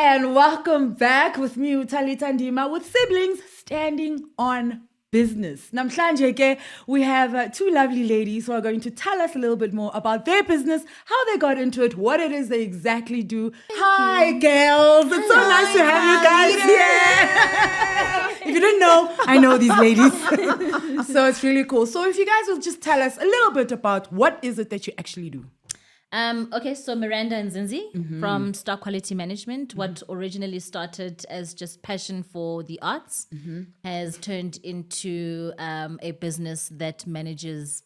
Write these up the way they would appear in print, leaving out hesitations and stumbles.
Hi, and welcome back with me, Utalita Ndima, with Siblings Standing on Business. Namhlanje ke, we have two lovely ladies who are going to tell us a little bit more about their business, how they got into it, what it is they exactly do. Hi, girls. It's so nice to have you guys here. If you didn't know, I know these ladies. So it's really cool. So if you guys will just tell us a little bit about what is it that you actually do. Okay, so Miranda and Zinzi from Star Quality Management, what originally started as just passion for the arts, has turned into a business that manages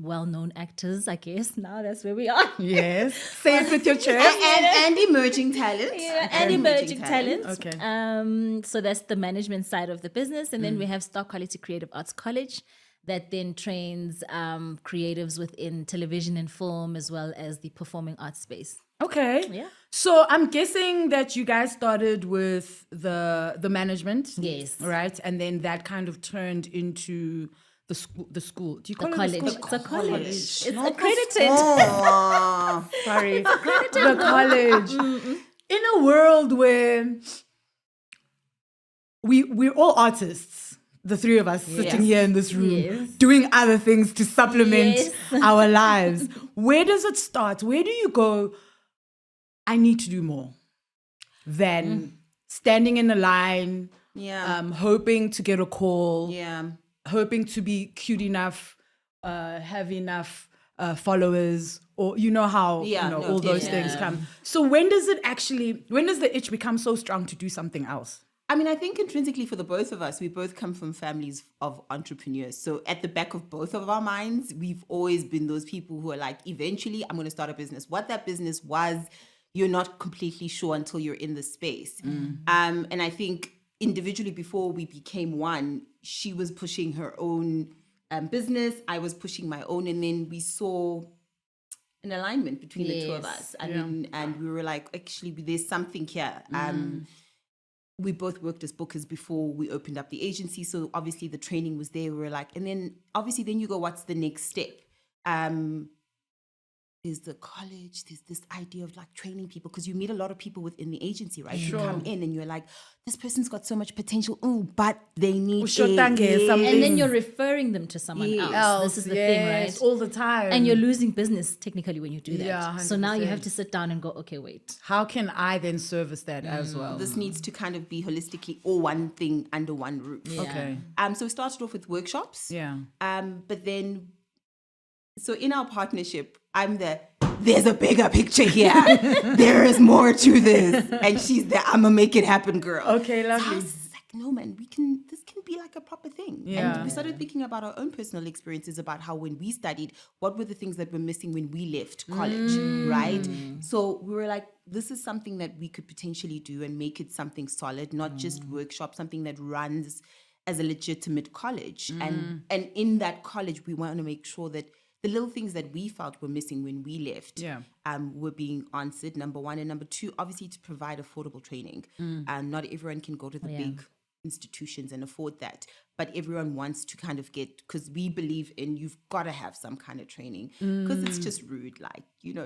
well-known actors, I guess. Now that's where we are. Yes. Say it with your chest. and emerging talent. Yeah, and emerging talent. Okay. So that's the management side of the business. And then we have Star Quality Creative Arts College that then trains creatives within television and film as well as the performing arts space. Okay. Yeah. So I'm guessing that you guys started with the management. Yes. Right? And then that kind of turned into the school. Do you call The it college. the school? It's a college. It's Not accredited. Oh, Sorry. The college. In a world where we're all artists. The three of us sitting here in this room, Yes. doing other things to supplement Yes. our lives. Where does it start? Where do you go, I need to do more than standing in a line, yeah. hoping to get a call, Yeah. hoping to be cute enough, have enough followers, or you know how all those things come. So when does the itch become so strong to do something else? I mean, I think intrinsically for the both of us, we both come from families of entrepreneurs. So at the back of both of our minds, we've always been those people who are like, eventually I'm going to start a business. What that business was, you're not completely sure until you're in the space. And I think individually before we became one, she was pushing her own business. I was pushing my own. And then we saw an alignment between the two of us. And we were like, actually, there's something here. We both worked as bookers before we opened up the agency. So obviously the training was there. We were like, and then obviously then you go, what's the next step? There's the college, there's this idea of like training people, because you meet a lot of people within the agency, right? Sure. You come in and you're like, this person's got so much potential, but they need something. And then you're referring them to someone else. This is the thing, right? All the time. And you're losing business technically when you do that. Yeah, so now you 100%. have to sit down and go, okay, wait. How can I then service that as well? This needs to kind of be holistically all one thing under one roof. Yeah. Okay. So we started off with workshops. Yeah. But then, so in our partnership, there's a bigger picture here. There is more to this. And she's the, I'm going to make it happen, girl. Okay, So I lovely. was like, no, man, this can be like a proper thing. Yeah. And we started thinking about our own personal experiences about how when we studied, what were the things that were missing when we left college, right? So we were like, this is something that we could potentially do and make it something solid, not just workshop, something that runs as a legitimate college. And in that college, we want to make sure that the little things that we felt were missing when we left were being answered, number one. And number two, obviously to provide affordable training. Not everyone can go to the big institutions and afford that. But everyone wants to kind of get, because we believe in you've got to have some kind of training, because it's just rude, like,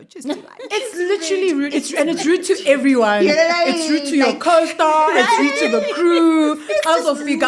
just to like. It's literally rude. It's rude to everyone. It's rude to your co-star. It's rude to the crew. Also, figure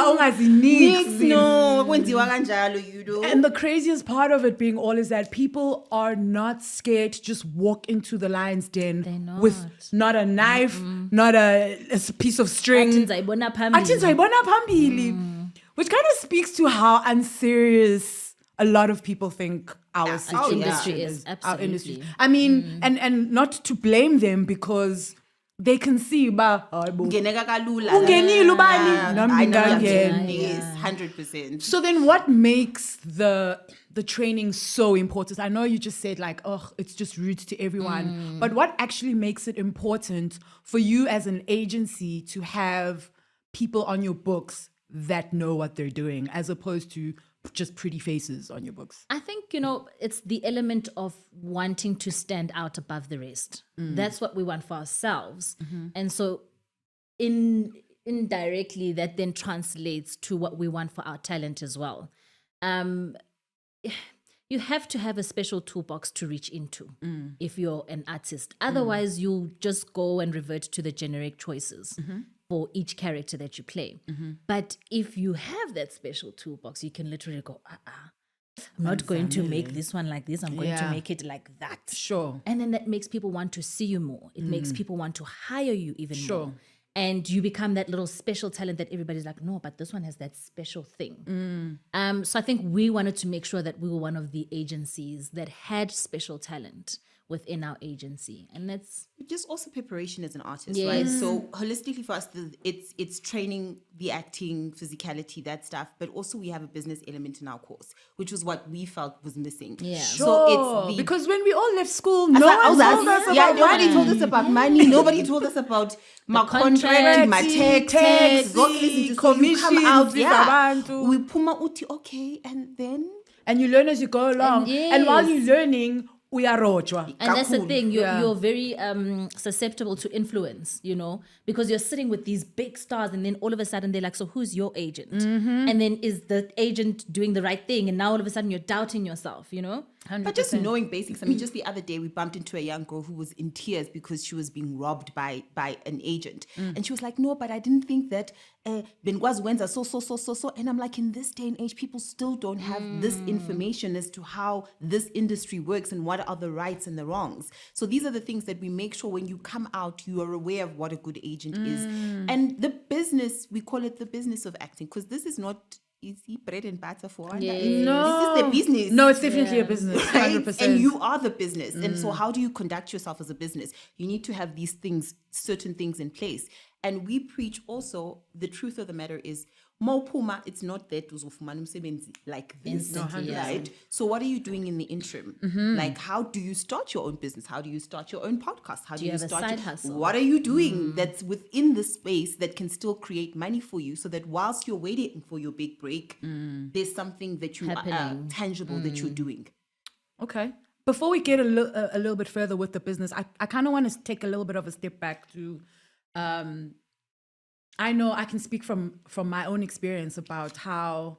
No, kwenziwa kanjalo, And the craziest part of it being all is that people are not scared to just walk into the lion's den They're with not a knife, not a piece of string. Athi ndizayibona phambili. Athi ndizayibona phambili. Which kind of speaks to how unserious a lot of people think our situation industry is. Our industry. Absolutely. I mean, and not to blame them, because they can see Ungeneka kalula. Ungenile ubani, nami I know, ngingangena. yes, 100%. So then what makes the training so important? I know you just said like, oh, it's just rude to everyone. But what actually makes it important for you as an agency to have people on your books that know what they're doing, as opposed to just pretty faces on your books? I think, it's the element of wanting to stand out above the rest. That's what we want for ourselves. And so indirectly, that then translates to what we want for our talent as well. you have to have a special toolbox to reach into if you're an artist. Otherwise, you'll just go and revert to the generic choices for each character that you play. But if you have that special toolbox, you can literally go, I'm not going to make this one like this. I'm going to Yeah. make it like that. Sure. And then that makes people want to see you more. It makes people want to hire you even Sure. more. And you become that little special talent that everybody's like, no, but this one has that special thing. So I think we wanted to make sure that we were one of the agencies that had special talent within our agency. And that's Just also preparation as an artist, Yes. right? So holistically for us, it's training, the acting, physicality, that stuff. But also we have a business element in our course, which was what we felt was missing. Yeah. So Sure. it's the Because when we all left school, As no I one was told us about nobody money. told us about money. Nobody told us about my contract, my taxes, taxi, what listen to, so you come commissions, out, yeah. zabantu. We puma uti, okay, and then And you learn as you go along. And while yes. you're learning, we are rojwa. And that's the Kakhulu. thing, you're, Yeah. you're very susceptible to influence, because you're sitting with these big stars and then all of a sudden they're like, so who's your agent? And then is the agent doing the right thing? And now all of a sudden you're doubting yourself, but just knowing basics. I mean, just the other day we bumped into a young girl who was in tears because she was being robbed by an agent, and she was like, "No, but I didn't think that Bengwazi Wenza so." And I'm like, in this day and age, people still don't have this information as to how this industry works and what are the rights and the wrongs. So these are the things that we make sure when you come out, you are aware of what a good agent is, and the business. We call it the business of acting because this is not easy bread and butter for one. Yes. No. This is the business. No, it's definitely a business. 100%. And you are the business. And so how do you conduct yourself as a business? You need to have these things, certain things in place. And we preach also, the truth of the matter is, Puma, it's not that uzofumana umsebenzi like this, Instantly, yeah. right? So what are you doing in the interim? Like, how do you start your own business? How do you start your own podcast? How do you you have a start side hustle? What are you doing that's within the space that can still create money for you so that whilst you're waiting for your big break, there's something that you are Happening. tangible that you're doing. Okay. Before we get a little bit further with the business, I kind of want to take a little bit of a step back to, I know I can speak from my own experience about how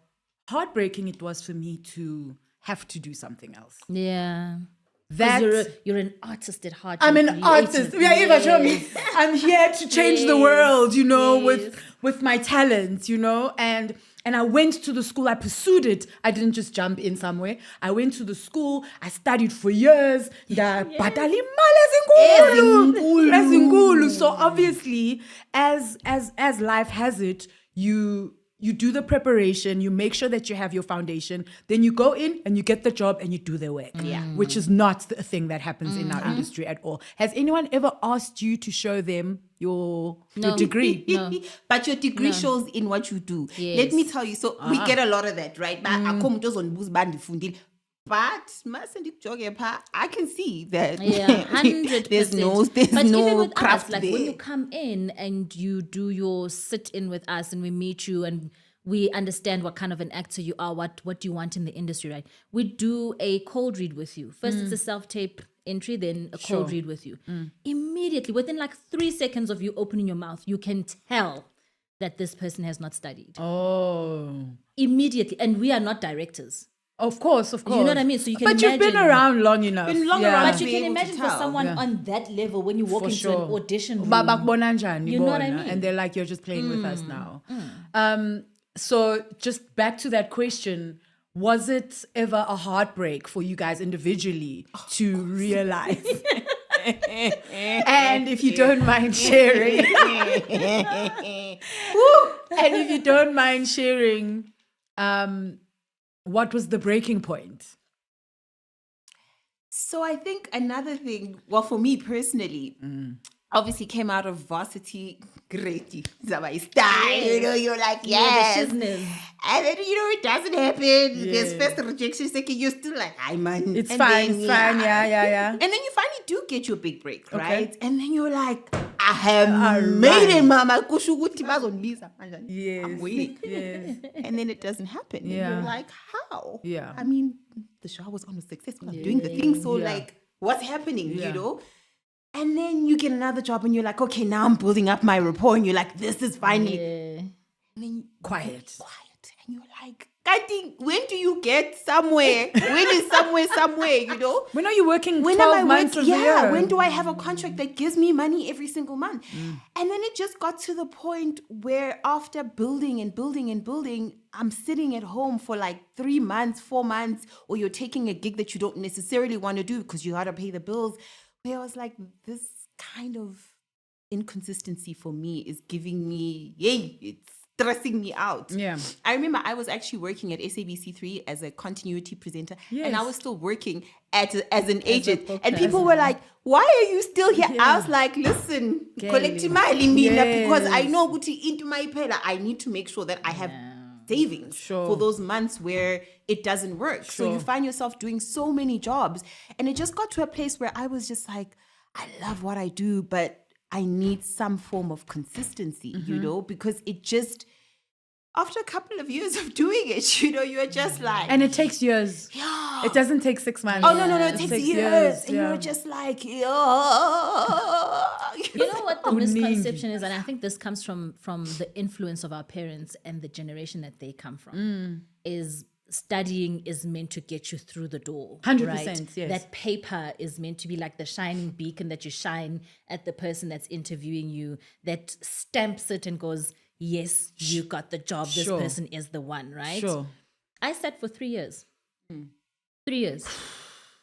heartbreaking it was for me to have to do something else. Yeah. 'Cause That you're an artist at heart. I'm you're an creative. artist. Yeah, Eva, show me. I'm here to change the world, Yes. with my talents, and I went to the school. I pursued it. I didn't just jump in somewhere. I went to the school. I studied for years. Ngabhadala imali ezinkulu. So obviously, as life has it, you do the preparation, you make sure that you have your foundation, then you go in and you get the job and you do the work. Yeah. Which is not a thing that happens in our industry at all. Has anyone ever asked you to show them your degree? No. But your degree shows in what you do. Yes. Let me tell you. So we get a lot of that, right? But I can see that Yeah, 100%. there's no but even with craft us, like there. when you come in and you do your sit in with us and we meet you and we understand what kind of an actor you are, what you want in the industry, right? We do a cold read with you. First, it's a self-tape entry, then a cold read with you. Immediately, within like 3 seconds of you opening your mouth, you can tell that this person has not studied. Oh. Immediately. And we are not directors. Of course. You know what I mean? So you can But you've been imagine- around long enough. Been long Yeah. around But you be can able to imagine for tell. someone Yeah. on that level when you walk For into sure. an audition room. You know what I mean? And they're like, you're just playing with us now. So just back to that question, was it ever a heartbreak for you guys individually to realize? And if you don't mind sharing, what was the breaking point? So I think another thing, well, for me personally, obviously came out of varsity grade. Zabai style, you're like, yes. Yeah, the shizness. And then, it doesn't happen. There's first rejection, second, you're still like, hi, man. It's And fine, then, it's fine, yeah. And then you finally do get your big break, Okay. right? And then you're like, I have made it, mama. Kusho ukuthi bazongibiza manje. Yes. I'm waiting. Yes. And then it doesn't happen. Yeah. And you're like, how? Yeah. I mean, the show was almost successful. I'm doing the thing. So, Yeah. like, what's happening, Yeah. And then you get another job and you're like, okay, now I'm building up my rapport. And you're like, this is finally. Yeah. And then Quiet. quiet. And you're like, Kanti, when do you get somewhere? When is somewhere, you know? When are you working When 12 am I months working? of the Yeah, year? when do I have a contract that gives me money every single month? And then it just got to the point where after building and building and building, I'm sitting at home for like 3 months, 4 months, or you're taking a gig that you don't necessarily want to do because you got to pay the bills. Where I was like, this kind of inconsistency for me is giving me, yay, it's stressing me out. Yeah. I remember I was actually working at SABC3 as a continuity presenter, and I Yes. was still working as an agent. book And people person. were like, why are you still here? Yeah. I was like, listen, Kelly. collect imali mina, because I Yes. know ukuthi into my pela, I need to make sure that I have savings Sure. for those months where it doesn't work. So you Sure. find yourself doing so many jobs. And it just got to a place where I was just like, I love what I do, but I need some form of consistency, you know, because it just, after a couple of years of doing it, you know, you're just like, And it takes years. yeah. It doesn't take 6 months. Oh, no, it takes years. And yeah. you're just like, yeah. You know what the Uningi. misconception is, and I think this comes from the influence of our parents and the generation that they come from, is studying is meant to get you through the door. 100%, right? yes. That paper is meant to be like the shining beacon that you shine at the person that's interviewing you, that stamps it and goes, yes, you got the job. This Sure. person is the one, right? Sure. I sat for 3 years. 3 years.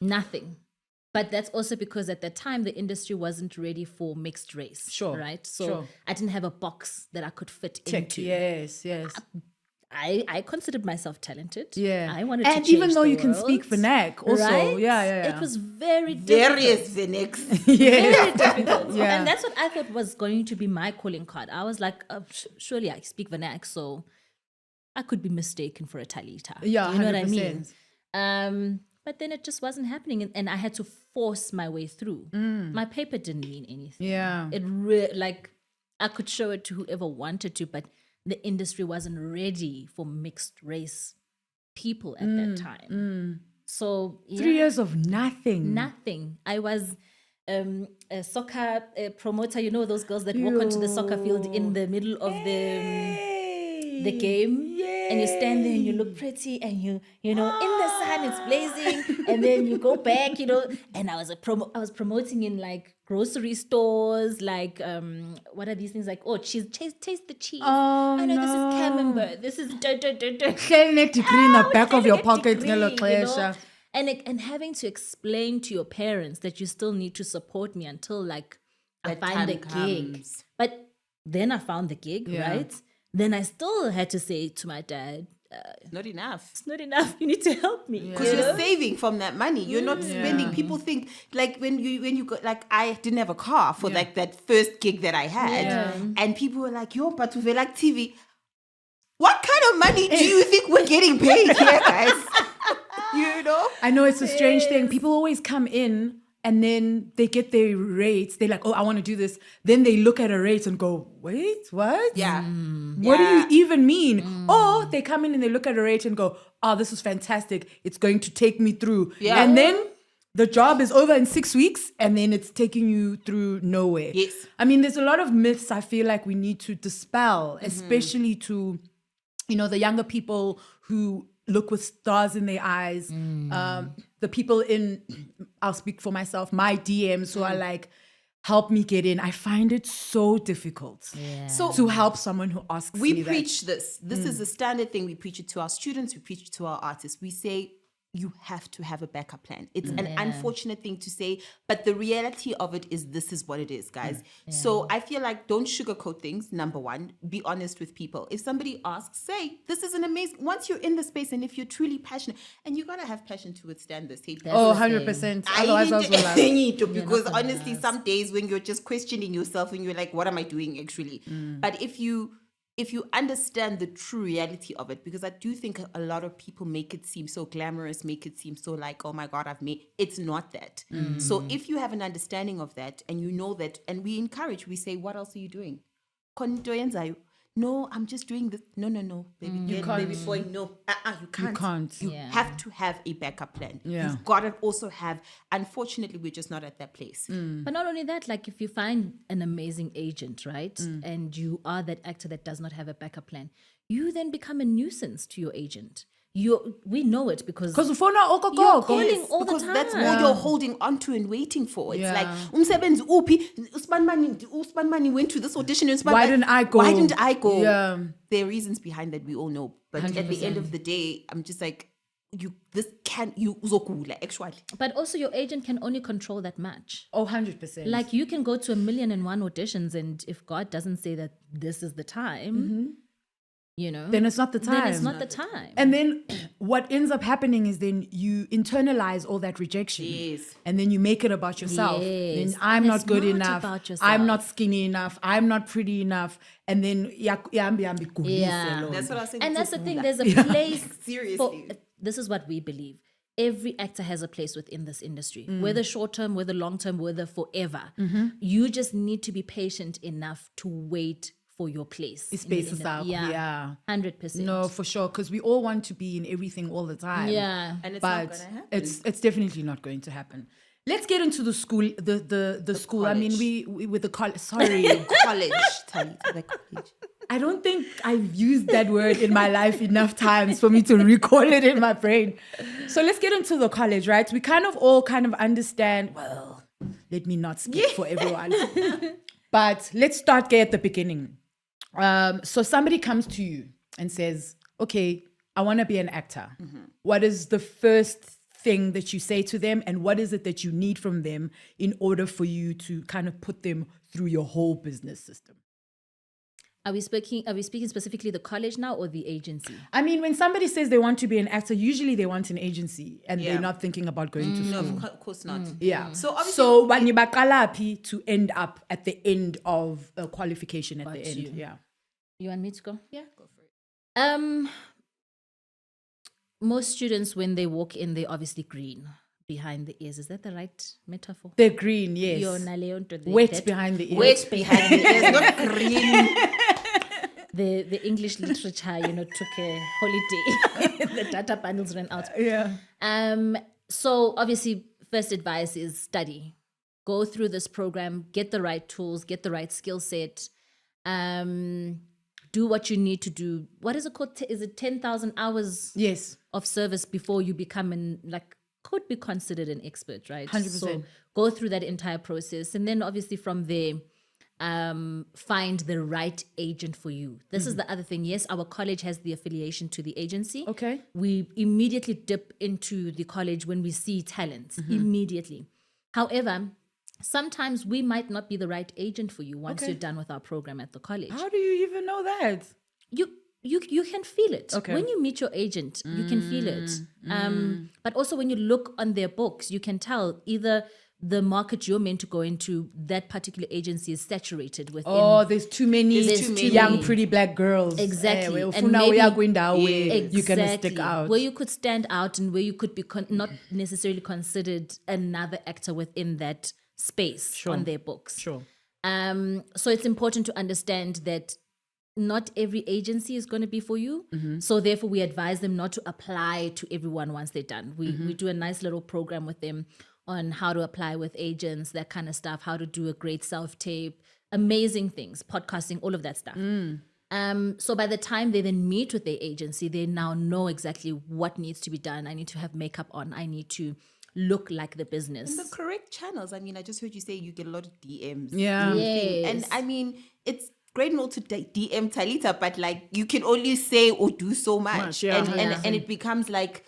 Nothing. But that's also because at that time, the industry wasn't ready for mixed race. Sure, Right? So sure. I didn't have a box that I could fit Check. into. Yes, yes. I considered myself talented. Yeah. I wanted and to even change though the you can speak world, vernac also. right? Yeah. It was very difficult. Various Phoenix. Very difficult. Yeah. And that's what I thought was going to be my calling card. I was like, surely I speak vernac, so I could be mistaken for a Talita. Yeah, You know what I mean? 100%. But then it just wasn't happening, and I had to force my way through. My paper didn't mean anything. Yeah. It like I could show it to whoever wanted to, but the industry wasn't ready for mixed race people at that time. So 3 years of nothing. nothing. I was a soccer promoter. You know those girls that walk onto the soccer field in the middle of the game, and you stand there and you look pretty, and you know in the sun it's blazing, and then you go back, you know. And I was I was promoting in like grocery stores, like what are these things like? Oh, cheese, taste the cheese. Oh, I know no. this is camembert. This is Hleli ne-degree in the back of your Having a pocket degree, ngelo you know? xesha. And having to explain to your parents that you still need to support me until like I That find the time gig. comes. But then I found the gig, Yeah. right? Then I still had to say to my dad, Not enough. it's not enough. You need to help me. Because you're saving from that money. You're not spending. People think like when you go, like I didn't have a car for like that first gig that I had, Yeah. and people were like, "Yo, but we like TV. What kind of money do you think we're getting paid here, guys?" You know. I know it's a strange thing. People always come in and then they get their rates. They're like, oh, I want to do this. Then they look at a rate and go, wait, what? Yeah. What do Yeah. you even mean? Or they come in and they look at a rate and go, oh, this is fantastic. It's going to take me through. Yeah. And then the job is over in 6 weeks and then it's taking you through nowhere. Yes. I mean, there's a lot of myths I feel like we need to dispel, especially to, you know, the younger people who look with stars in their eyes. The people in, I'll speak for myself, my DMs who are like, help me get in. I find it so difficult So to help someone who asks we me preach this. This is a standard thing. We preach it to our students. We preach it to our artists. We say you have to have a backup plan. It's an unfortunate thing to say, but the reality of it is this is what it is, guys. So I feel like don't sugarcoat things. Number one, be honest with people. If somebody asks, say, this is an amazing, once you're in the space and if you're truly passionate, and you gotta have passion to withstand this hate. That's Oh, the 100%. I Otherwise, I was didn't like, need to, because not gonna honestly, some days when you're just questioning yourself and you're like, what am I doing actually? But if you understand the true reality of it, because I do think a lot of people make it seem so glamorous, make it seem so like, oh my God, I've made, it's not that. So if you have an understanding of that and you know that, and we encourage, we say, what else are you doing? Konto yenzayo. no, I'm just doing this. No, baby, baby boy, no, you can't. can't. You Yeah. have to have a backup plan. Yeah. You've got to also have. Unfortunately, we're just not at that place. But not only that, like if you find an amazing agent, right, and you are that actor that does not have a backup plan, you then become a nuisance to your agent. We know it because Because ufona you're ogogogo. calling all the because time. that's all you're holding onto and waiting for. It's Yeah. like umsebenzi uphi Usman Mani went to this audition. Why didn't I go? Why didn't I go? Yeah. There are reasons behind that we all know, but at the end of the day, I'm just like you uzokula actually. But also your agent can only control that much. Oh, 100%. Like you can go to 1,000,001 auditions, and if God doesn't say that this is the time, you know, then it's not the time. then it's not the time. And then what ends up happening is then you internalize all that rejection. Yes. And then you make it about yourself. Yes. Then I'm And not it's good not enough. about I'm yourself. not skinny enough. I'm not pretty enough. And then Yeah. That's what I was saying. And that's the thing, uzokula. there's a place Seriously. for, this is what we believe. Every actor has a place within this industry, whether short term, whether long term, whether forever. You just need to be patient enough to wait for your place. in the Spaces out. Yeah. 100%. No, for sure. Because we all want to be in everything all the time. Yeah. And it's not But gonna happen. it's definitely not going to happen. Let's get into the school, the school. I mean, college. we with the college. Sorry. college, Talita, the college. I don't think I've used that word in my life enough times for me to recall it in my brain. So let's get into the college, right? We kind of all understand, well, let me not speak for everyone. But let's start at the beginning. So somebody comes to you and says, okay, I want to be an actor. What is the first thing that you say to them, and what is it that you need from them in order for you to kind of put them through your whole business system? Are we speaking specifically the college now or the agency? I mean, when somebody says they want to be an actor, usually they want an agency and Yeah. they're not thinking about going to No, school. of course not. Yeah. So obviously, So when you bakalapi to end up at the end of a qualification at the end. you. Yeah. You want me to go? yeah, go for it. Most students, when they walk in, they're obviously green behind the ears. Is that the right metaphor? They're green, yes. Yona leyo nto they Wet get. behind the ears. Wait behind the ears, not green. The English literature, took a holiday. The data bundles ran out. Yeah. So obviously, first advice is study. Go through this program, get the right tools, get the right skill set. Do what you need to do. What is it called? Is it 10,000 hours Yes. of service before you become could be considered an expert, right? 100%. So go through that entire process, and then obviously from there, find the right agent for you. This is the other thing. Yes, our college has the affiliation to the agency. Okay. We immediately dip into the college when we see talents, immediately. However, sometimes we might not be the right agent for you once Okay. you're done with our program at the college. How do you even know that? You can feel it. Okay. When you meet your agent, you can feel it. But also when you look on their books, you can tell either the market you're meant to go into, that particular agency is saturated within. Oh, there's too many There's too young, many. pretty black girls. Exactly. And And maybe- you're going to stick out. Where you could stand out and where you could be not necessarily considered another actor within that space on their books. Sure. So it's important to understand that not every agency is going to be for you. So therefore, we advise them not to apply to everyone once they're done. We do a nice little program with them on how to apply with agents, that kind of stuff, how to do a great self-tape, amazing things, podcasting, all of that stuff. So by the time they then meet with their agency, they now know exactly what needs to be done. I need to have makeup on. I need to look like the business. The correct channels. I mean, I just heard you say you get a lot of DMs. Yeah. Yes. And I mean, it's great and all to DM Talita, but like you can only say or do so much. yeah. And it becomes like,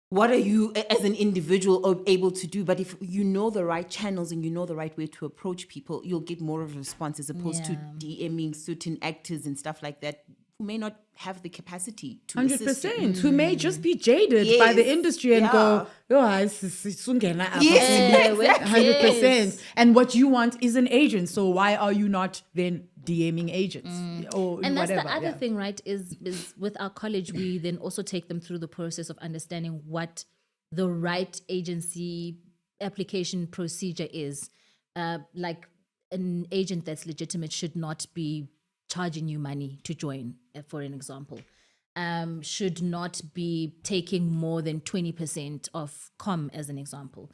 what are you as an individual able to do? But if you know the right channels and you know the right way to approach people, you'll get more of a response as opposed to DMing certain actors and stuff like that who may not have the capacity to assist you. 100%. Who may just be jaded by the Yes. industry and go, Yes, exactly. 100%. And what you want is an agent. So why are you not then DMing agents or And that's whatever? the other yeah. thing, right? Is with our college, we then also take them through the process of understanding what the right agency application procedure is. Like an agent that's legitimate should not be charging you money to join, for an example, should not be taking more than 20% of com, as an example.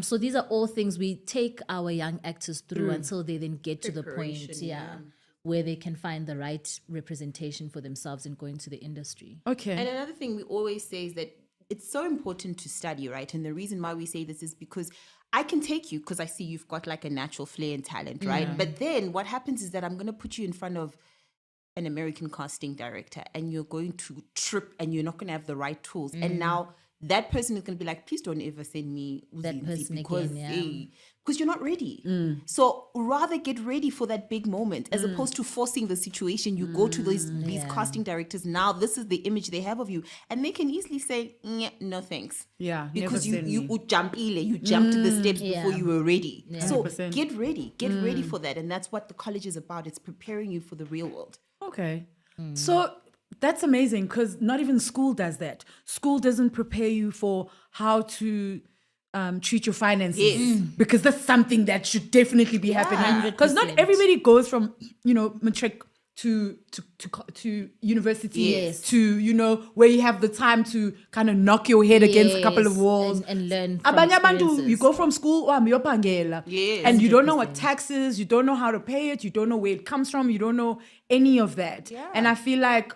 So these are all things we take our young actors through until they then get to the point, where they can find the right representation for themselves and go into the industry. Okay. And another thing we always say is that it's so important to study, right? And the reason why we say this is because I can take you because I see you've got like a natural flair and talent, right? But then what happens is that I'm going to put you in front of an American casting director and you're going to trip and you're not going to have the right tools. And now that person is going to be like, please don't ever send me That Uzinzi person because, again, because you're not ready. So rather get ready for that big moment as opposed to forcing the situation. You go to these casting directors. Now this is the image they have of you. And they can easily say, no thanks. Yeah, Because never you send me. you jumped the steps before Yeah. you were ready. So 100%. get ready for that. And that's what the college is about. It's preparing you for the real world. Okay. So that's amazing because not even school does that. School doesn't prepare you for how to treat your finances Yes. because that's something that should definitely be happening. Because not 100%. everybody goes from, matric to university Yes. to, where you have the time to kind of knock your head against a couple of Yes, walls. and learn from Abanye abantu, you experiences. go from school, uyapangela. Yes. And you don't know what taxes, you don't know how to pay it, you don't know where it comes from, you don't know any of that. Yeah. And I feel like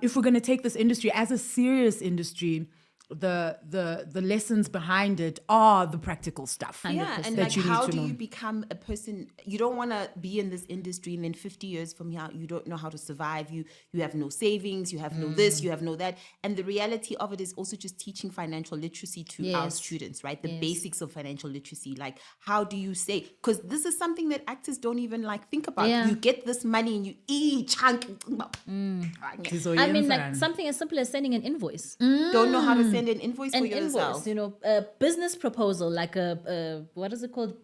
if we're going to take this industry as a serious industry, the lessons behind it are the practical stuff. Yeah, and that like you need how to do know. you become a person? You don't want to be in this industry and then 50 years from now you don't know how to survive. You have no savings, you have no this, you have no that. And the reality of it is also just teaching financial literacy to our Yes. students, right? The Yes. basics of financial literacy. Like how do you say, because this is something that actors don't even like think about. Yeah. You get this money and you eat chunk. Ndizoyenza I mean, like njani? something as simple as sending an invoice. Don't know how to send an invoice for An yourself. invoice, a business proposal, like a what is it called?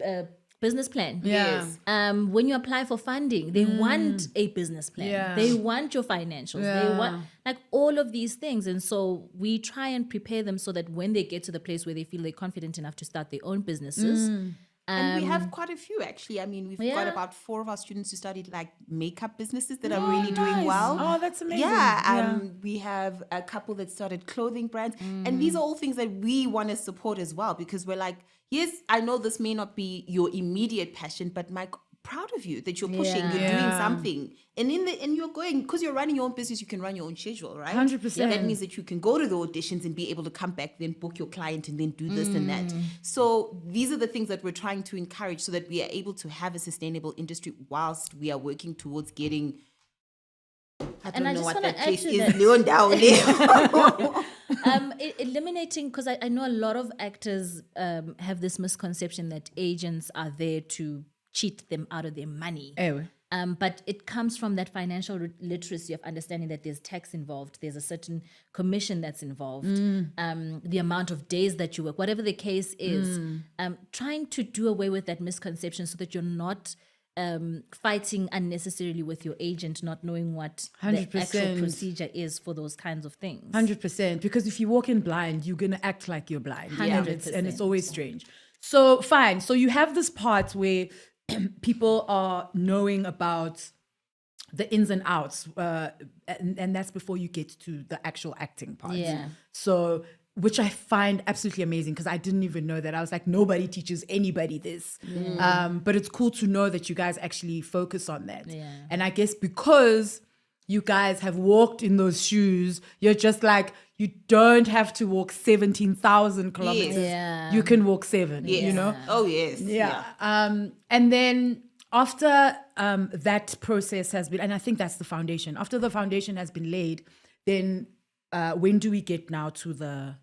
Business plan. Yeah. Yes. When you apply for funding, they want a business plan. Yeah. They want your financials. They want like all of these things. And so we try and prepare them so that when they get to the place where they feel they're confident enough to start their own businesses. And we have quite a few actually. I mean, we've got Yeah. about 4 of our students who studied like makeup businesses that are really doing well. Oh, that's amazing. Yeah, we have a couple that started clothing brands. And these are all things that we want to support as well because we're like, yes, I know this may not be your immediate passion, but Mike, proud of you that you're pushing, you're doing Yeah. something. And you're going, because you're running your own business, you can run your own schedule, right? 100%. That means that you can go to the auditions and be able to come back, then book your client and then do this and that. So these are the things that we're trying to encourage so that we are able to have a sustainable industry whilst we are working towards getting, I And don't I know just what wanna that add place to is, that. Leon Downey. Eliminating, because I know a lot of actors have this misconception that agents are there to cheat them out of their money. Ewe. But it comes from that financial literacy of understanding that there's tax involved, there's a certain commission that's involved, the amount of days that you work, whatever the case is, trying to do away with that misconception so that you're not fighting unnecessarily with your agent, not knowing what the 100%. actual procedure is for those kinds of things. 100%. Because if you walk in blind, you're going to act like you're blind. Yeah. And it's always strange. So, fine. So, you have this part where people are knowing about the ins and outs. And that's before you get to the actual acting part. Yeah. So, which I find absolutely amazing because I didn't even know that. I was like, nobody teaches anybody this. But it's cool to know that you guys actually focus on that. Yeah. And I guess because you guys have walked in those shoes, you're just like, you don't have to walk 17,000 kilometers. Yeah. You can walk 7, Yes. you know? Oh, yes. Yeah. And then after that process has been, and I think that's the foundation, after the foundation has been laid, then when do we get now to the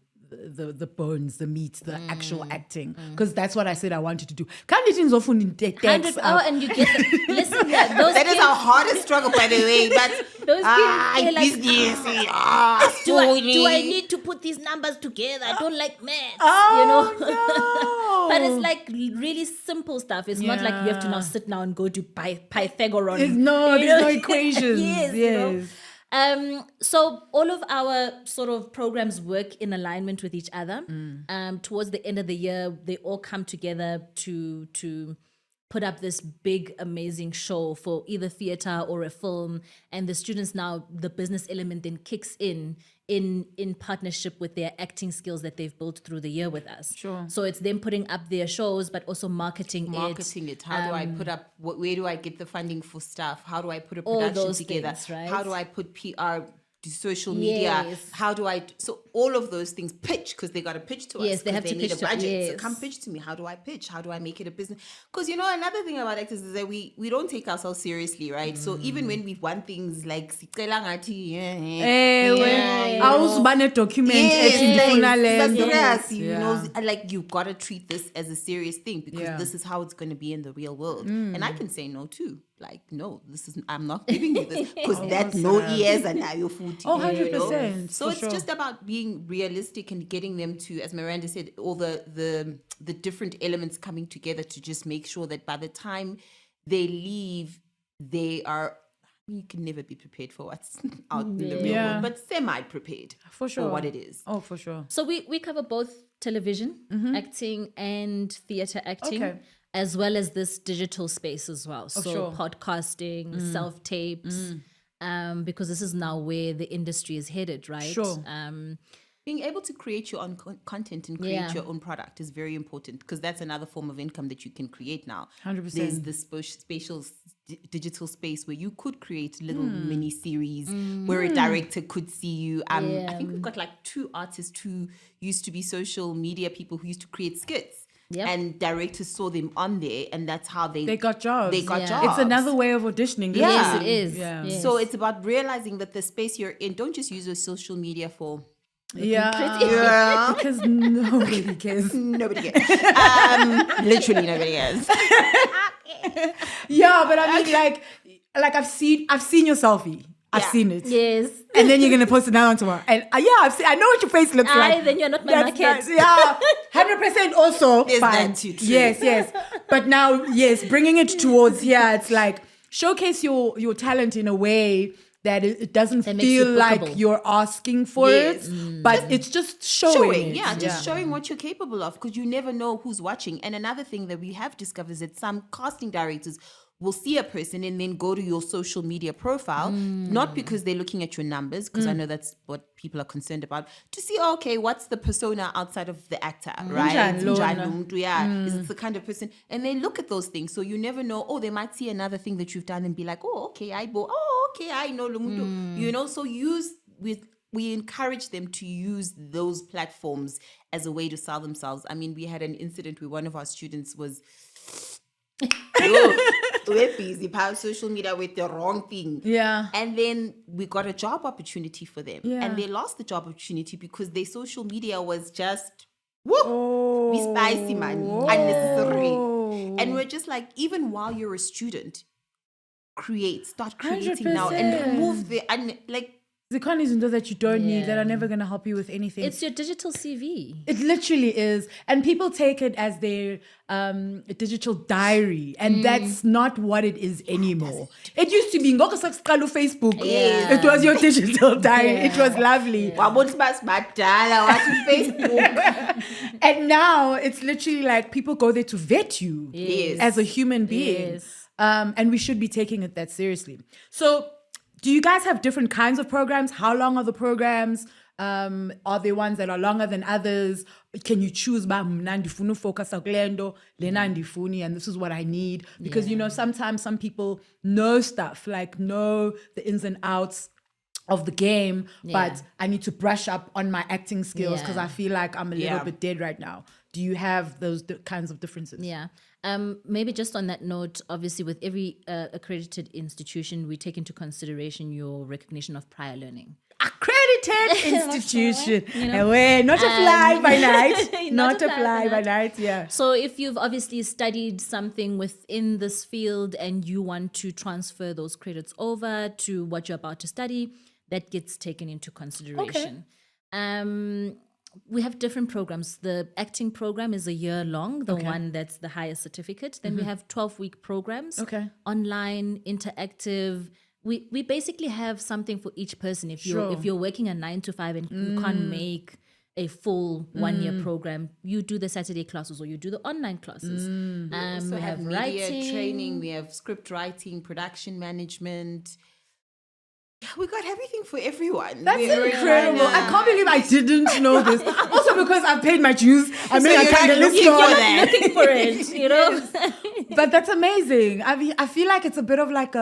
bones, the meat, the actual acting? Because that's what I said I wanted to do. Can't it in 100 and you get listen, yeah, those That is kids, our hardest struggle, by the way. But those kids, they're like, business. do I need to put these numbers together? I don't like maths, Oh, no. But it's like really simple stuff. It's not like you have to now Yeah. sit now and go to Pythagorean. No, you there's know? no equations. Yes, you know. So all of our sort of programs work in alignment with each other. Towards the end of the year, they all come together to put up this big, amazing show for either theater or a film, and the students now, the business element then kicks in partnership with their acting skills that they've built through the year with us. Sure. So it's them putting up their shows, but also marketing it. How do I put up, where do I get the funding for stuff? How do I put a All production those together? things, right? How do I put PR, do social media? Yes. How do I, so all of those things, pitch, because they got to pitch to us. Yes, they 'cause have to need pitch a to- budget. So yes. come pitch to me. How do I pitch? How do I make it a business? Because, you know, another thing about actors is that we don't take ourselves seriously, right? So even when we've won things like, "Sicela ngathi, awuzubane document ethi ndifuna le but nto. yes, you Yeah. know, like you gotta treat this as a serious thing because Yeah. this is how it's gonna be in the real world. And I can say no too. Like, no, I'm not giving you this because that no ears and now your food. Oh, 100%, So for it's sure. just about being realistic and getting them to, as Miranda said, all the different elements coming together to just make sure that by the time they leave, they are. You can never be prepared for what's out in the real Yeah. world, but semi-prepared For sure. for what it is. Oh, for sure. So we cover both television acting and theater acting, Okay. as well as this digital space as well. So sure. podcasting, self-tapes, because this is now where the industry is headed, right? Sure. Being able to create your own content and create Yeah. your own product is very important because that's another form of income that you can create now. 100%. There's this spatial digital space where you could create little mini series where a director could see you. I think we've got like 2 artists who used to be social media people who used to create skits. Yep. And directors saw them on there, and that's how They got jobs. They got Yeah. jobs. It's another way of auditioning. Yeah. Yes, it is. Yeah. Yes. So it's about realizing that the space you're in, don't just use your social media for Yeah. Because nobody cares. nobody cares. Literally nobody cares. Yeah, but I mean, like I've seen your selfie. I've Yeah. seen it. Yes. And then you're gonna post it now tomorrow. And I know what your face looks like. Then you're not my That's market. nice. Yeah, 100% also. There's fine. that too, true. Yes. But now, yes, bringing it towards here, it's like showcase your talent in a way that it doesn't That makes you feel like bookable. you're asking for Yes. it, but it's just showing. Showing what you're capable of because you never know who's watching. And another thing that we have discovered is that some casting directors will see a person and then go to your social media profile, not because they're looking at your numbers, because I know that's what people are concerned about, to see, okay, what's the persona outside of the actor, right? Njani lona? Njani umuntu, yeah. Is it the kind of person? And they look at those things. So you never know, they might see another thing that you've done and be like, okay, I know lo muntu. You know, so we encourage them to use those platforms as a way to sell themselves. I mean, we had an incident where one of our students was we're busy power social media with the wrong thing. Yeah. And then we got a job opportunity for them. Yeah. And they lost the job opportunity because their social media was just we spicy, man. Unnecessary. And we're just like, even while you're a student, start creating now and 100%. remove the The kind of izinto that you don't need that are never going to help you with anything. It's your digital CV. It literally is. And people take it as their digital diary. And that's not what it is anymore. It used to be Facebook. Yeah. It was your digital diary. It was lovely. Facebook. And now it's literally like people go there to vet you Yes. as a human being. Yes. And we should be taking it that seriously. So do you guys have different kinds of programs? How long are the programs? Are there ones that are longer than others? Can you choose mna ndifuna focus akulento, lena ndifuni, and this is what I need? Because you know, sometimes some people know stuff, like know the ins and outs of the game, but I need to brush up on my acting skills because I feel like I'm a little bit dead right now. Do you have those kinds of differences? Yeah. Maybe just on that note, obviously with every accredited institution, we take into consideration your recognition of prior learning. Accredited institution. Not a fly by night. Not a fly by night, yeah. So if you've obviously studied something within this field and you want to transfer those credits over to what you're about to study, that gets taken into consideration. We have different programs. The acting program is a year long, the one that's the highest certificate. Then we have 12-week programs, online, interactive. We basically have something for each person. If you're working a 9 to 5 and you can't make a full 1 year program. You do the Saturday classes or you do the online classes. So We have media writing training, we have script writing, production management. Yeah, we got everything for everyone. That's We're incredible. trying to- I can't believe I didn't know this. Also because I've paid my dues. I mean, I you're kind not of looking for that. looking for it, you know. But that's amazing. I feel like it's a bit of like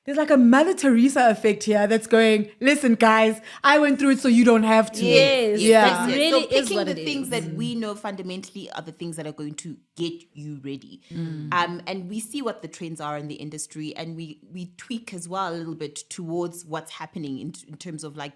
there's like a Mother Teresa effect here that's going, listen, guys, I went through it so you don't have to. Yes, Yeah. that's really so is picking what the it things is. that we know fundamentally are the things that are going to get you ready. And we see what the trends are in the industry, and we tweak as well a little bit towards what's happening in terms of like,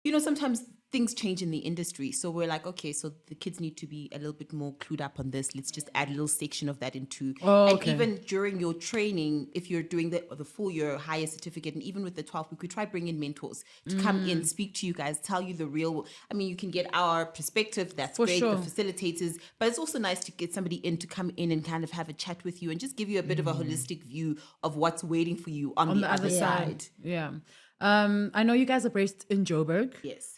you know, sometimes things change in the industry. So we're like, okay, so the kids need to be a little bit more clued up on this. Let's just add a little section of that into. Oh, okay. And even during your training, if you're doing the full year higher certificate, and even with the 12, we could try bring in mentors to come in, speak to you guys, tell you the real. I mean, you can get our perspective. That's For great. sure. The facilitators, but it's also nice to get somebody in to come in and kind of have a chat with you and just give you a bit of a holistic view of what's waiting for you on the other side. Yeah. I know you guys are based in Joburg. Yes.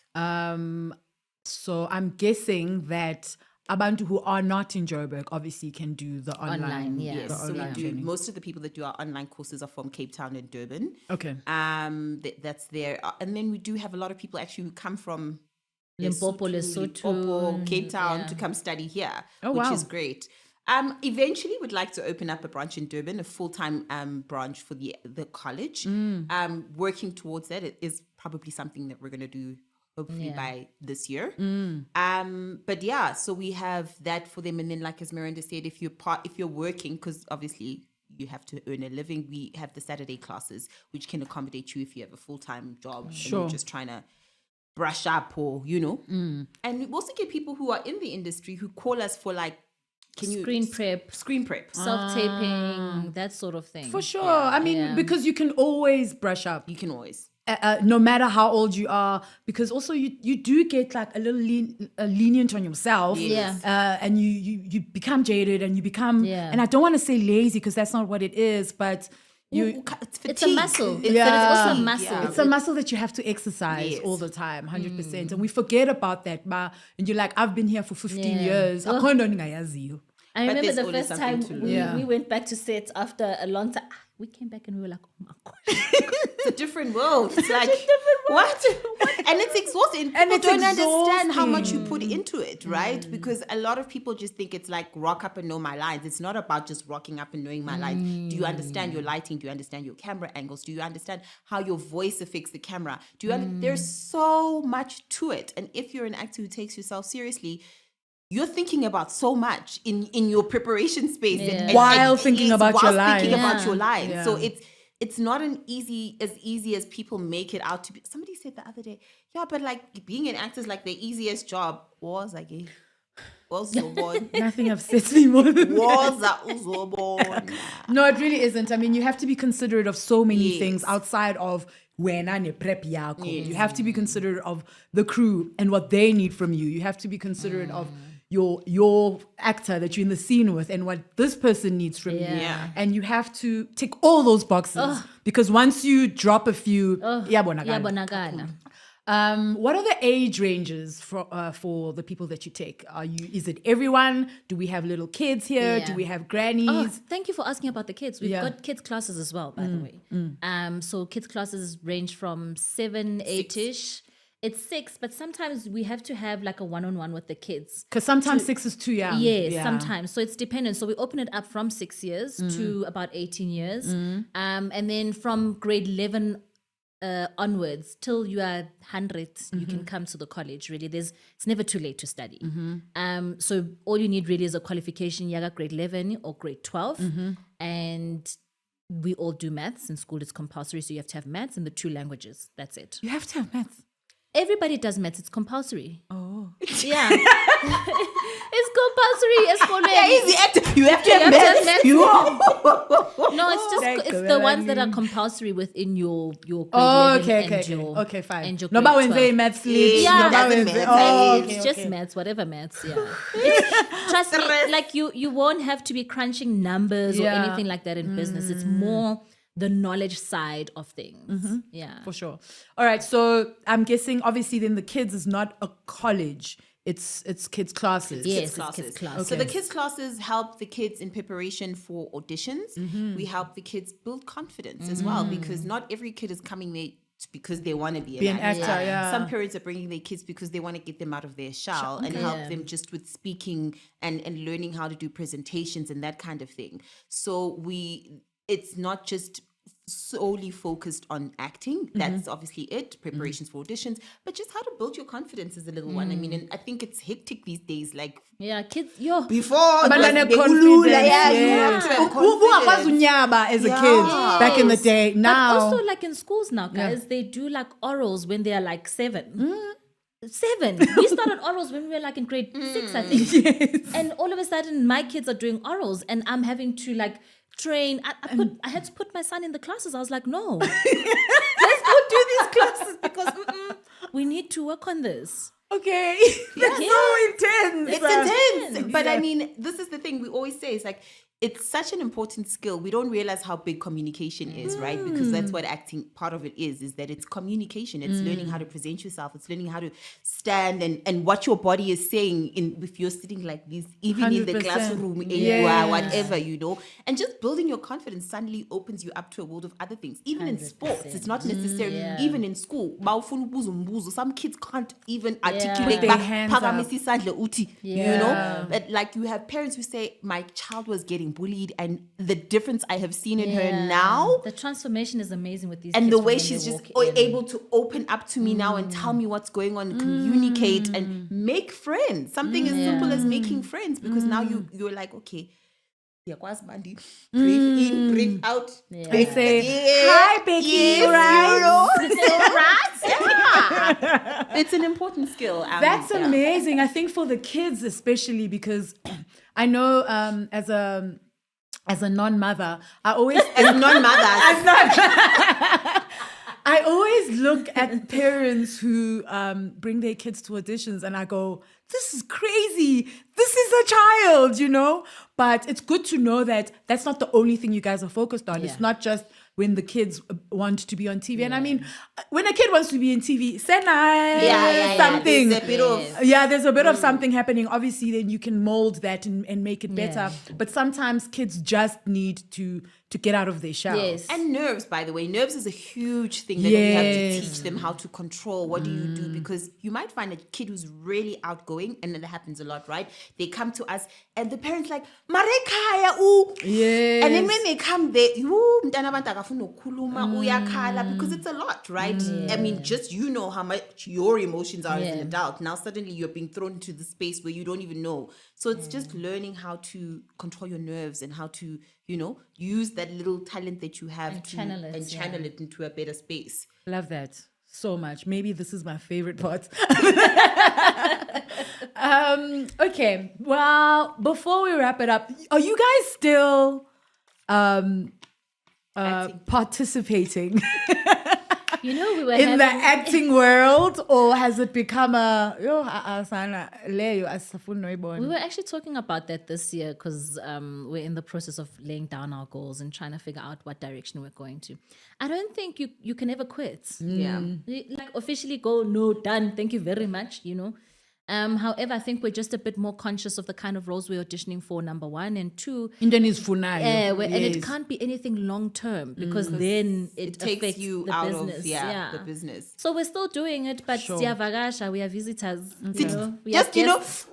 So I'm guessing that abantu who are not in Joburg obviously can do the online. Online, yeah. the Yes, so we online do. training. Most of the people that do our online courses are from Cape Town and Durban. Okay. That's there, and then we do have a lot of people actually who come from Limpopo, Lesotho, Cape Town yeah. to come study here, Oh, which wow. is great. Eventually, we'd like to open up a branch in Durban, a full-time branch for the college. Working towards that, it is probably something that we're going to do hopefully by this year. But yeah, so we have that for them, and then like as Miranda said, if you're working, because obviously you have to earn a living, we have the Saturday classes, which can accommodate you if you have a full-time job and Sure. you're just trying to brush up, or you know. And we also get people who are in the industry who call us for like, can you Screen prep, screen prep? self-taping, that sort of thing. For sure. I mean, because you can always brush up. You can always. No matter how old you are, because also you do get like a little lenient on yourself, Yeah. and you become jaded and you become, Yeah. and I don't want to say lazy because that's not what it is, but It's a muscle. But Yeah. it's also a muscle. Yeah. it's a muscle that you have to exercise Yes. all the time, 100%, and we forget about that. And you're like, I've been here for 15 Yeah. years. Oh. I can't ngayaziyo. I remember there's the always first something time to learn. we went back to set after a long time. We came back and we were like, oh my gosh. It's a different world. It's like what? And it's exhausting. And People it's don't understand how much you exhausting. put into it, right? Because a lot of people just think it's like rock up and know my lines. It's not about just rocking up and knowing my lines. Do you understand your lighting? Do you understand your camera angles? Do you understand how your voice affects the camera? Do you? There's so much to it. And if you're an actor who takes yourself seriously, you're thinking about so much in your preparation space While thinking about your thinking lines. about Yeah. your lines. Yeah. So it's not as easy as people make it out to be. Somebody said the other day, yeah, but like being an actor is like the easiest job. Was like Nothing upsets me more than was No, it really isn't. I mean, you have to be considerate of so many Yes. things outside of wena ne prep yako. You have to be considerate of the crew and what they need from you. You have to be considerate of your actor that you're in the scene with and what this person needs from you. Yeah. And you have to tick all those boxes because once you drop a few, yabonakala. Yabonagala. What are the age ranges for the people that you take? Is it everyone? Do we have little kids here? Yeah. Do we have Oh, grannies? thank you for asking about the kids. We've Yeah. got kids classes as well, by the way. So kids classes range from 7, 8-ish. It's 6, but sometimes we have to have like a one-on-one with the kids. Because sometimes 6 is too young. Yes, Yeah. sometimes. So it's dependent. So we open it up from 6 years to about 18 years. And then from grade 11 onwards till you are 100, you can come to the college. Really, it's never too late to study. So all you need really is a qualification, yaga grade 11 or grade 12. And we all do maths in school. It's compulsory. So you have to have maths in the 2 languages. That's it. You have to have maths. Everybody does maths. It's compulsory. Oh. Yeah. It's compulsory. It's Yeah, he's the actor. You have to have have to have maths. maths. You No, it's just Like it's the ones that are Melanie. compulsory within your grade Oh, 11 okay, and okay, your okay, fine. and your No, grade but when 12. they maths leads. Yeah, no, but doesn't when they- matter. Oh, It's okay, just okay. maths, whatever maths, yeah. Trust me, like you won't have to be crunching numbers or Yeah. anything like that in business. It's more the knowledge side of things. Yeah. For sure. All right. So I'm guessing obviously then the kids is not a college. It's kids classes. Yes, Kids it's kids' classes. So the kids classes help the kids in preparation for auditions. We help the kids build confidence as well, because not every kid is coming there because they want to be Be an actor, yeah. Some parents are bringing their kids because they want to get them out of their shell and help them just with speaking and learning how to do presentations and that kind of thing. So it's not just solely focused on acting. That's obviously it, preparations for auditions, but just how to build your confidence as a little one. I mean, and I think it's hectic these days. Like Yeah, kids, yo. before, Abantwana it was confidence, belula, yeah. you have to have Who confidence. unyaba as a kid back in the day. But Now, also, like in schools now, guys, they do like orals when they are like 7. 7. We started orals when we were like in grade 6, I think. And all of a sudden, my kids are doing orals, and I'm having to like train. I had to put my son in the classes. I was like, no, let's go do these classes because we need to work on this. okay, that's so intense. It's intense. But I mean, this is the thing we always say. It's like, it's such an important skill. We don't realize how big communication is, right? Because that's what acting, part of it is that it's communication. It's learning how to present yourself. It's learning how to stand and what your body is saying if you're sitting like this, even in the 100%. classroom, Yes. whatever, and just building your confidence suddenly opens you up to a world of other things. Even in sports, it's not necessarily, even in school. Some kids can't even articulate Put their hands up. phakamisa isandla uthi, But like you have parents who say, my child was getting bullied, and the difference I have seen in her now, The transformation is amazing with these and kids the from way when she's they just walk in. able to open up to me now and tell me what's going on, and communicate and make friends. Something as simple as making friends, because now you're like, okay, breathe in, breathe out. They say, "Hi, Becky, Yes, you right?" Yeah. It's an important skill. That's amazing. I think for the kids especially, because I know as a non-mother, I always As non-mothers, I always look at parents who bring their kids to auditions and I go, this is crazy. This is a child, But it's good to know that that's not the only thing you guys are focused on. It's not just when the kids want to be on TV. And I mean, when a kid wants to be in TV, say something. There's a bit of There's a bit of something happening. Obviously, then you can mold that and make it better. But sometimes kids just need to get out of their shell. Yes. And nerves, by the way. Nerves is a huge thing that we have to Yes. teach them how to control. What do you do? Because you might find a kid who's really outgoing, and that happens a lot, right? They come to us, and the parents like, Marekaya, ooh. Yes. And then when they come there, mntana abantu akafuna ukukhuluma, uyakhala, because it's a lot, right? I mean, just how much your emotions are as an adult. Now suddenly you're being thrown into the space where you don't even know. So it's just learning how to control your nerves and how to, use that little talent that you have And to channel it, channel it into a better space. Love that so much. Maybe this is my favorite part. Okay. Well, before we wrap it up, are you guys still participating We were in the having... acting world, or has it become We were actually talking about that this year because we're in the process of laying down our goals and trying to figure out what direction we're going to. I don't think you can ever quit. Yeah. Like officially go, no, done, thank you very much, However, I think we're just a bit more conscious of the kind of roles we're auditioning for, number one, and two, and it can't be anything long term because then it takes affects you the out business. of the business. So we're still doing it, but siyavakasha, we are visitors. We are Just guests.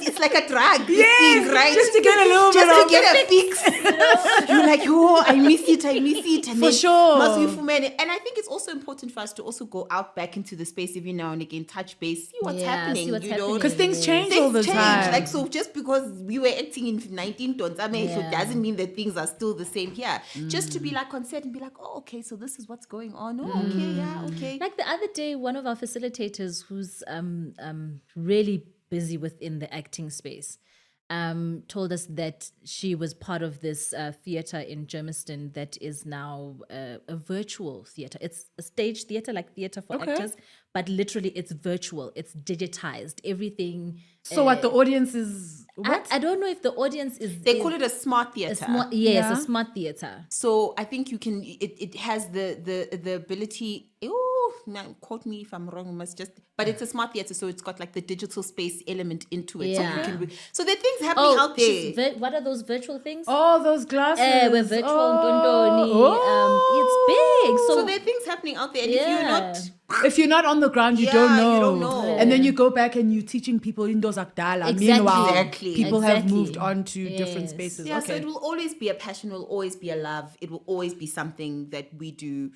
it's like a drug. This Yes, thing, right? just to get a little bit just of to get a fix. You're like, I miss it, and For then sure. must we fumene. And I think it's also important for us to also go out back into the space every now and again, touch base, see what's happening. see what's happening. because things change Things all the change. time. Like, so just because we were acting in 19 tons, doesn't mean that things are still the same here. Just to be like on set and be like, oh, okay, so this is what's going on. Oh, okay, okay. Like the other day, one of our facilitators who's really busy within the acting space, told us that she was part of this theater in Germiston that is now a virtual theater. It's a stage theater, like theater for actors, but literally it's virtual. It's digitized. Everything. So what the audience is? What? I don't know if the audience is. They call it a smart theater. A smart theater. So I think you can. It has the ability. Oh, now quote me if I'm wrong. But it's a smart theater, so it's got like the digital space element into it. Yeah. So there are things happening out there. What are those virtual things? Oh, those glasses. We're virtual Ndondoni. It's big. So there are things happening out there, and if you're not on the ground, you don't know. you don't know. And then you go back and you're teaching people indoors akdala. Exactly. Meanwhile, Exactly. people have Exactly. moved on to different Yes. spaces. Yeah, so Okay. it will always be a passion, will always be a love. It will always be something that we do.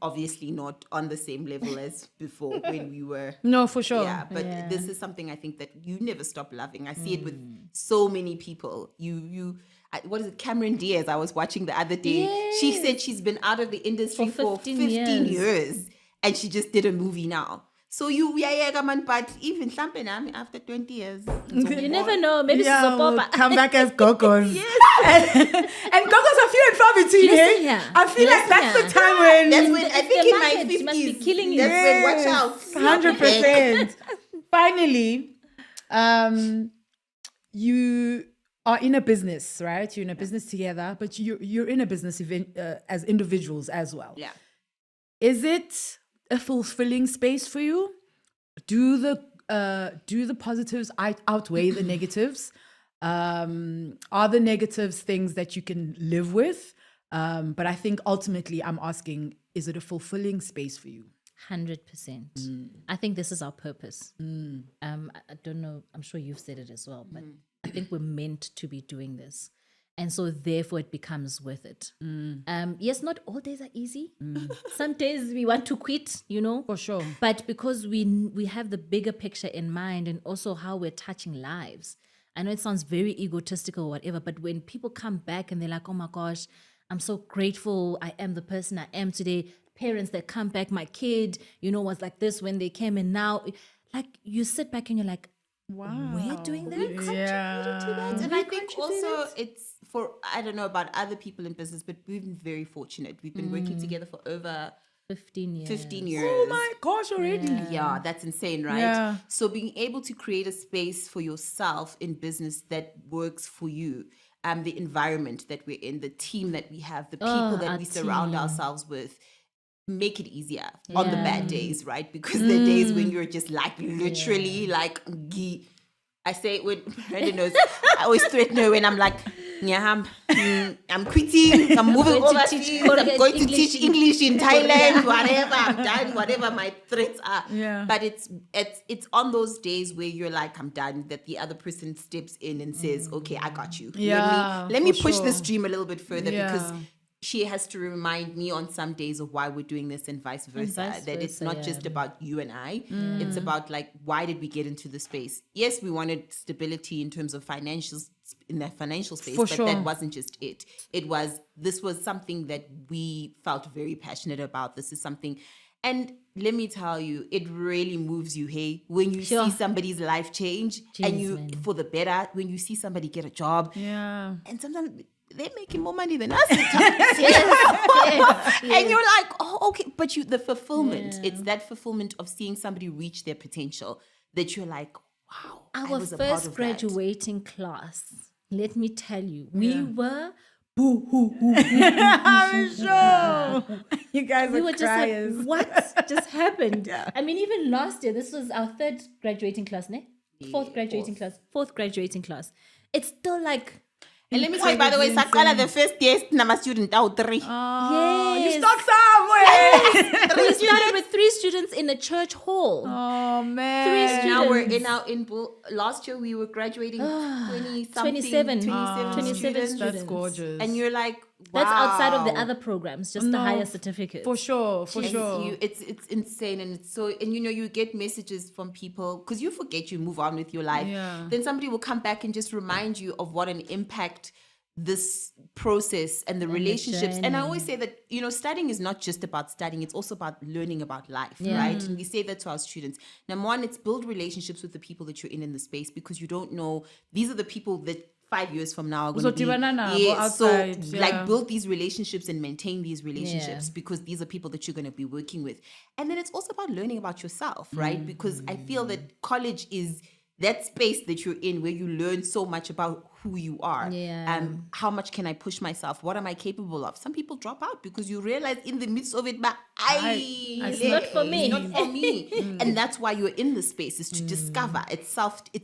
Obviously not on the same level as before when we were. No, for sure. Yeah, but this is something I think that you never stop loving. I see it with so many people. What is it? Cameron Diaz, I was watching the other day. She said she's been out of the industry for 15 years and she just did a movie now. So but even something after 20 years. You never know. Maybe it's a we'll pop. come back as Gogos. and Gogos are few and far between. Listen Hey? here. I feel like Listen that's here. the time when That's when I think the in my market 50s. must be killing you. That's when watch out. 100%. Finally, you are in a business, right? You're in a business together, but you're in a business event as individuals as well. Yeah. Is it a fulfilling space for you? Do the positives outweigh the negatives? Are the negatives things that you can live with? But I think ultimately I'm asking, is it a fulfilling space for you? 100%. I think this is our purpose. I don't know. I'm sure you've said it as well, but I think we're meant to be doing this. And so therefore it becomes worth it. Yes, not all days are easy. Some days we want to quit, For sure. But because we have the bigger picture in mind and also how we're touching lives. I know it sounds very egotistical or whatever, but when people come back and they're like, oh my gosh, I'm so grateful I am the person I am today. Parents that come back, my kid, was like this when they came, and now, like, you sit back and you're like, Wow. we're doing that? Yeah. And I think also it's for, I don't know about other people in business, but we've been very fortunate. We've been working together for over 15 years. 15 years. Oh my gosh, already. Yeah, that's insane, right? Yeah. So being able to create a space for yourself in business that works for you, the environment that we're in, the team that we have, the people that our we surround team. ourselves with, make it easier on the bad days, right? Because the days when you're just like literally like, I say it when Brandon knows, I always threaten her when I'm like, yeah, I'm quitting, I'm moving Going to overseas, teach I'm going to English teach in- English in Thailand, whatever, I'm done, whatever my threats are. Yeah. But it's on those days where you're like, I'm done, that the other person steps in and says, okay, I got you. Yeah, Let me for push sure. this dream a little bit further because Yeah. she has to remind me on some days of why we're doing this and vice versa. vice That it's versa, not yeah. just about you and I. It's about like, why did we get into the space? Yes, we wanted stability in terms of financials in that financial space, For but sure. that wasn't just it. This was something that we felt very passionate about. This is something, and let me tell you, it really moves you, hey, when you Sure. see somebody's life change and Jeez, you, man. for the better, when you see somebody get a job, Yeah. and sometimes they're making more money than us at times. Yes, And you're like, oh, okay. But the fulfillment, it's that fulfillment of seeing somebody reach their potential that you're like, wow. I Our was a part first of that. graduating class, let me tell you, we were boo-hoo. I'm sure. You guys We are were just criers. like, what just happened? I mean, even last year, this was our third graduating class, ne? Fourth graduating class. It's still like, And let me tell you, by the way, Sakala, the first year, Nama student out 3. Oh, you yes. stuck somewhere. We started with 3 students in a church hall. Oh man. 3 students. Now we're last year we were graduating 20 something, 27 students. students. That's gorgeous. And you're like, wow. That's outside of the other programs, just the higher certificates. For sure, for And sure. it's insane, and it's so, and you get messages from people because you forget, you move on with your life. Yeah. Then somebody will come back and just remind you of what an impact this process and the relationships. And I journey. always say that, studying is not just about studying, it's also about learning about life, right? And we say that to our students. Number one, it's build relationships with the people that you're in the space, because you don't know, these are the people that 5 years from now are going to be outside, like build these relationships and maintain these relationships, because these are people that you're going to be working with. And then it's also about learning about yourself, right? Because I feel that college is that space that you're in where you learn so much about who you are. How much can I push myself? What am I capable of? Some people drop out because you realize in the midst of it, but It's not for me. It's not for me. And that's why you're in the space, is to discover. It's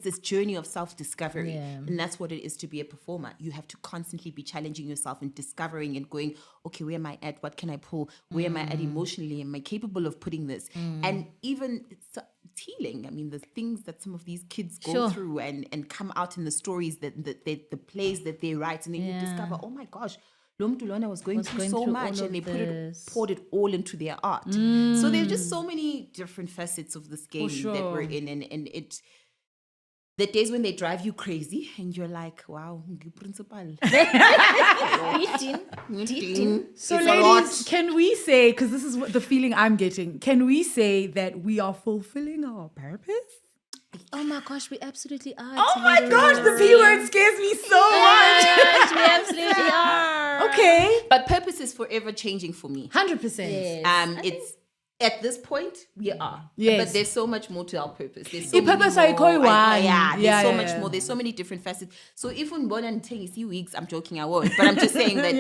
this journey of self-discovery. And that's what it is to be a performer. You have to constantly be challenging yourself and discovering and going, okay, where am I at? What can I pull? Where am I at emotionally? Am I capable of putting this? And even it's healing. I mean, the things that some of these kids go through and come out in the stories, that the plays that they write, and then you discover, oh my gosh, Lomtu Lona was going through so much, and they poured it all into their art. So there's just so many different facets of this game that we're in, and it. The days when they drive you crazy and you're like, wow, principal. So ladies, can we say, because this is what the feeling I'm getting, can we say that we are fulfilling our purpose? Oh my gosh, we absolutely are. Oh my gosh, the P word scares me so much. Yes, we absolutely are. Okay. But purpose is forever changing for me. 100%. It's at this point we are. Yes. But there's so much more to our purpose. There's so I many purpose more. ayikho iyi-one. There's so much more. There's so many different facets. So even when I'm telling you weeks, I'm joking, I won't. But I'm just saying that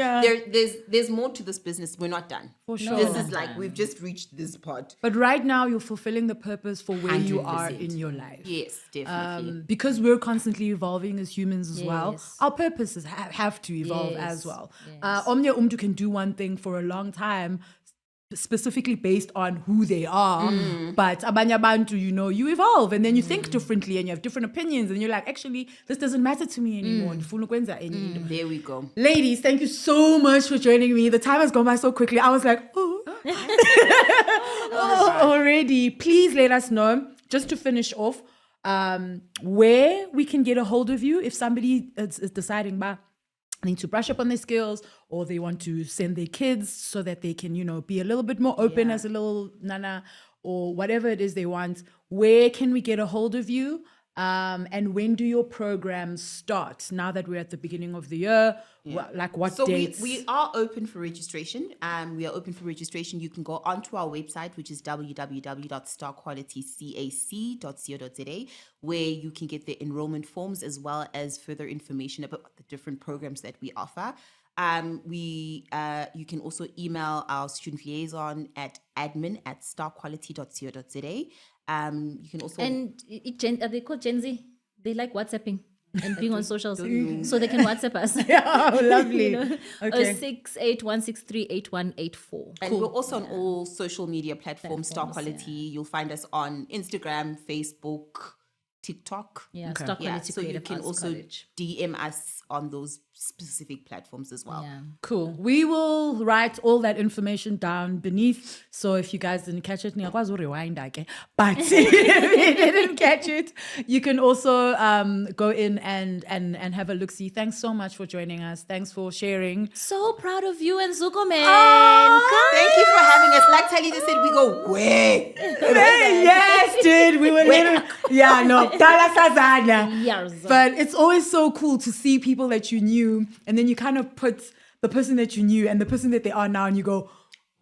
there's more to this business. We're not done. For sure. This is like we've just reached this part. But right now you're fulfilling the purpose for where you are 100%. in your life. Yes, definitely. Because we're constantly evolving as humans as well, our purposes have to evolve as well. Omnye umntu can do one thing for a long time, specifically based on who they are, but abanye abantu, you evolve, and then you think differently, and you have different opinions, and you're like, actually, this doesn't matter to me anymore. Ndifuna ukwenza enye into. There we go. Ladies, thank you so much for joining me. The time has gone by so quickly. I was like, already. Please let us know, just to finish off, where we can get a hold of you if somebody is deciding, they need to brush up on their skills, or they want to send their kids so that they can, be a little bit more open as a little nana, or whatever it is they want. Where can we get a hold of you? And when do your programs start? Now that we're at the beginning of the year, what dates? So we are open for registration. We are open for registration. You can go onto our website, which is www.starqualitycac.co.za, where you can get the enrollment forms as well as further information about the different programs that we offer. You can also email our student liaison at admin@starquality.co.za. You can also... And are they called Gen Z? They like WhatsApping and being on socials. So they can WhatsApp us. Yeah, lovely. Okay. 0681638184. And we're also on all social media platforms, Star Quality. You'll find us on Instagram, Facebook, TikTok. Yeah, Star Quality so you Creative can Arts also College. DM us on those specific platforms as well. Yeah. Cool. We will write all that information down beneath. So if you guys didn't catch it, niyakwazi rewind again. But if you didn't catch it, you can also go in and have a look-see. Thanks so much for joining us. Thanks for sharing. So proud of you and Zuko, man. Thank you for having us. Like Tali just said, we go way. Yes, dude. We were little. Yeah, no. Tala Sazana. Yes. But it's always so cool to see people that you knew, and then you kind of put the person that you knew and the person that they are now, and you go,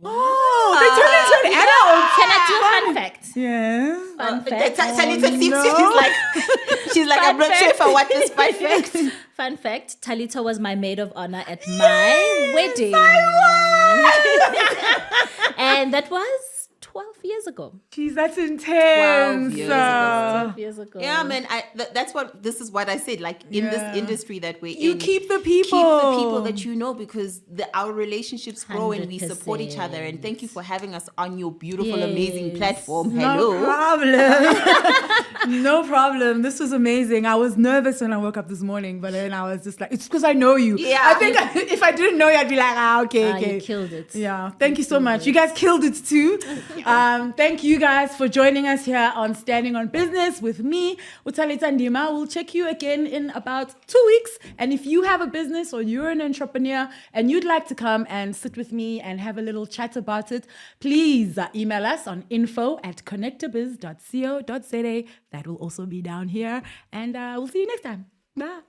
oh, they turn into an adult. Can I do a fun fact? Yeah. Fun fact. Tali she's like, I'm not sure if I want this fun fact. Fun fact, Talita was my maid of honor at my wedding. And that was 12 years ago. Jeez, that's intense. 12 years ago. 12 years ago. Yeah, man. This is what I said. Like in this industry that we're You in, keep the people. Keep the people that you know, because our relationships grow and we support each other. And thank you for having us on your beautiful, amazing platform. Hello. No problem. No problem. This was amazing. I was nervous when I woke up this morning, but then I was just like, it's because I know you. Yeah. I think if I didn't know you, I'd be like, okay. You killed it. Yeah. Thank you so much. You guys killed it too. Thank you guys for joining us here on Standing on Business with me, Uthalita Ndima. We'll check you again in about 2 weeks. And if you have a business or you're an entrepreneur and you'd like to come and sit with me and have a little chat about it, please email us on info@connectabiz.co.za. That will also be down here. And we'll see you next time. Bye.